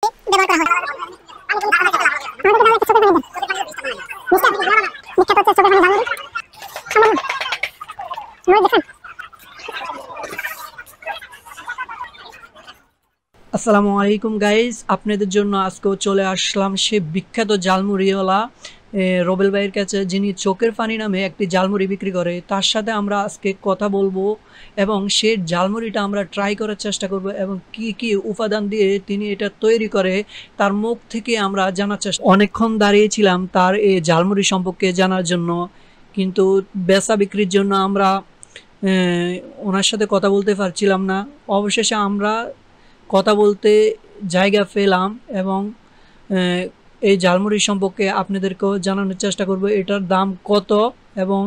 ব্যবহার করা হয়। আসসালামু আলাইকুম গাইস, আপনাদের জন্য আজকেও চলে আসলাম সে বিখ্যাত ঝালমুড়িওয়ালা রবেল ভাইয়ের কাছে, যিনি চোখের পানি নামে একটি ঝালমুড়ি বিক্রি করে। তার সাথে আমরা আজকে কথা বলবো এবং সে ঝালমুড়িটা আমরা ট্রাই করার চেষ্টা করব এবং কি কি উপাদান দিয়ে তিনি এটা তৈরি করে তার মুখ থেকে আমরা জানার চেষ্টা। অনেকক্ষণ দাঁড়িয়েছিলাম তার এই ঝালমুড়ি সম্পর্কে জানার জন্য, কিন্তু বেচা বিক্রির জন্য আমরা ওনার সাথে কথা বলতে পারছিলাম না। অবশেষে আমরা কথা বলতে জায়গা পেলাম এবং এই ঝালমুড়ি সম্পর্কে আপনাদেরকেও জানানোর চেষ্টা করব, এটার দাম কত এবং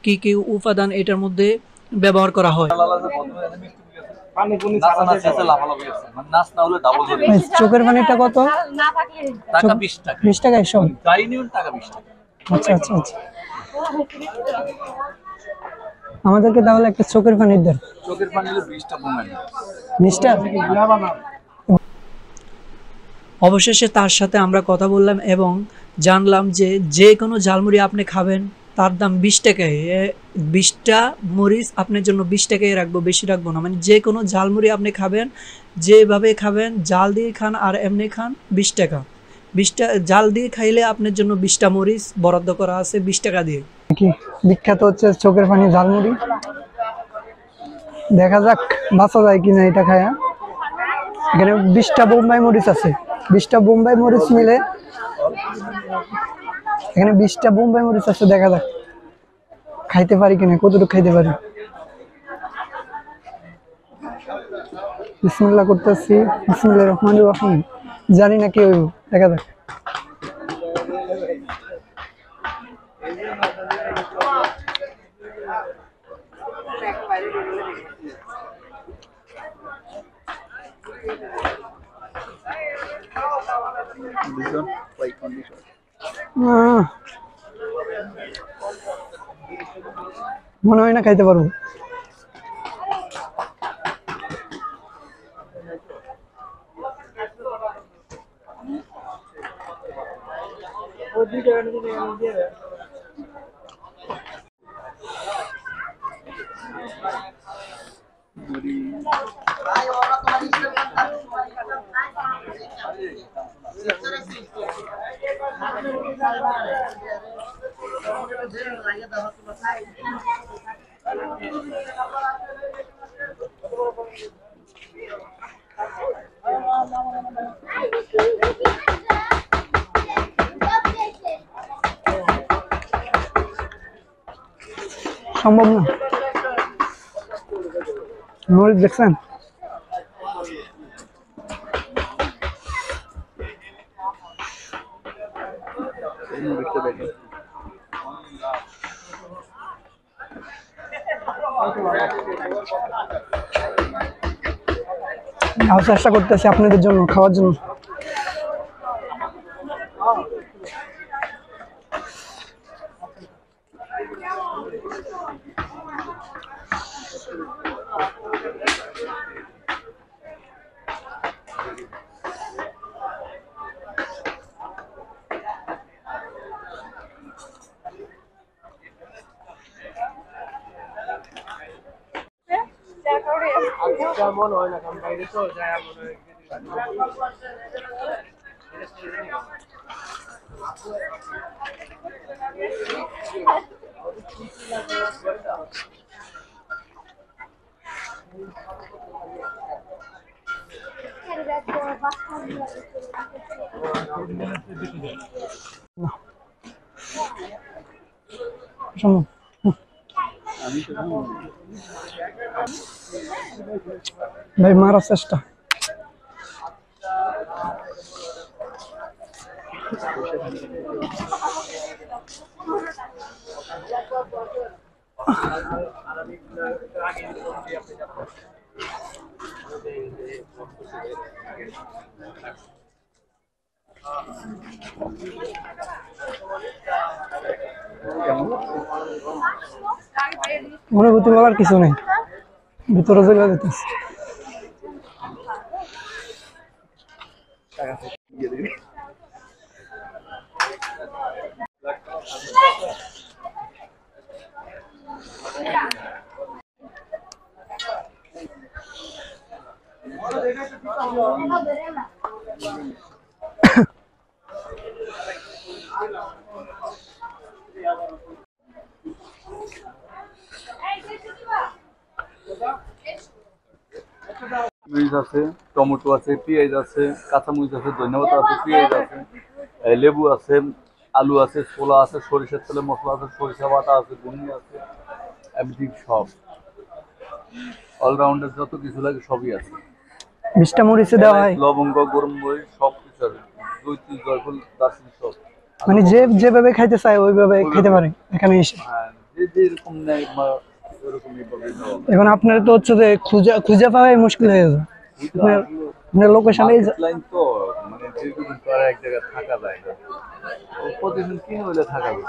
কি কি উপাদান এটার মধ্যে ব্যবহার করা হয়। চোখের পানিটা কত? টাকা 20 টাকা। 20 টাকা সব? টাকা 20 টাকা। আচ্ছা আচ্ছা আচ্ছা, আমাদেরকে তাহলে একটা চোখের পানির দেন। চোখের পানি 20টা বোমাই। 20টা? অবশেষে তার সাথে আমরা কথা বললাম এবং জানলাম যে যে কোনো ঝালমুড়ি আপনি খাবেন তার দাম 20 টাকায়। 20টা মরিচ আপনার জন্য 20 টাকায় রাখবো, বেশি রাখবো না। মানে যে কোনো ঝালমুড়ি আপনি খাবেন, যেভাবে খাবেন, জাল দিয়ে খান আর এমনি খান, 20 টাকা। 20টা জাল দিয়ে খাইলে আপনার জন্য 20টা মরিচ বরাদ্দ করা আছে 20 টাকা দিয়ে। কি বিখ্যাত হচ্ছে চোখের পানি ঝালমুড়ি, দেখা যাক বাঁচা যায় কিনা এটা খায়া। এখানে 20টা বোম্বাই মরিচ আছে, 20টা বোম্বাই মরিচ মিলে এখানে 20টা বোম্বাই মরিচ আছে, দেখা যাক খাইতে পারি কিনা, কতটুকু খাইতে পারি। বিসমিল্লাহ করতেছি, বিসমিল্লাহির রহমানির রহিম। জানি না কি হইব, দেখা যাক। মনে হয় না খাইতে পারবো। সম্ভব না। মরিচ দেখছেন? চেষ্টা করতেছি আপনাদের জন্য খাওয়ার জন্য। মনে হয় না, কারণ বাইরে তো যায় মনে হয়। ভাই মারার চেষ্টা। অনুভূতি বলার কিছু নেই, ভিতরে চলে যেতেছে। মরিচ আছে, টমেটো আছে, পেঁয়াজ আছে, কাঁচামরিচ আছে, ধন্যবাদ আছে, পেঁয়াজ আছে, লেবু আছে, আলু আছে, ছোলা আছে, সরিষার তেলে মশলা আছে, সরিষা বাটা আছে, ধনিয়া আছে, এভরিথিং সব অলরাউন্ডার যত কিছু লাগে সবই আছে। 20টা মরিচে দেওয়া হয়, লবঙ্গ, গরম মরিচ সব কিছু আছে, জৈত্রী, জয়ফল, দারচিনি সব। মানে যেভাবে খাইতে চায় ওইভাবে খেতে পারে এখানে এসে। হ্যাঁ, যে যেরকম নেয় বা ওরকমই পাবে। এখন আপনার তো হচ্ছে যে খুঁজে পাওয়াই মুশকিল হয়ে যাবে। আপনার লোকেশনে লাইন তো মানে দীর্ঘদিন তো আর এক জায়গায় থাকা যায় না, প্রতিদিন কিনে হইলে থাকা যায়।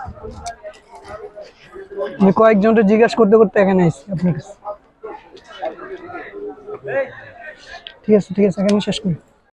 আমি কয়েকজনকে জিজ্ঞাসা করতে করতে এখানে এসেছি আপনার কাছে। ঠিক আছে এখানে শেষ করি।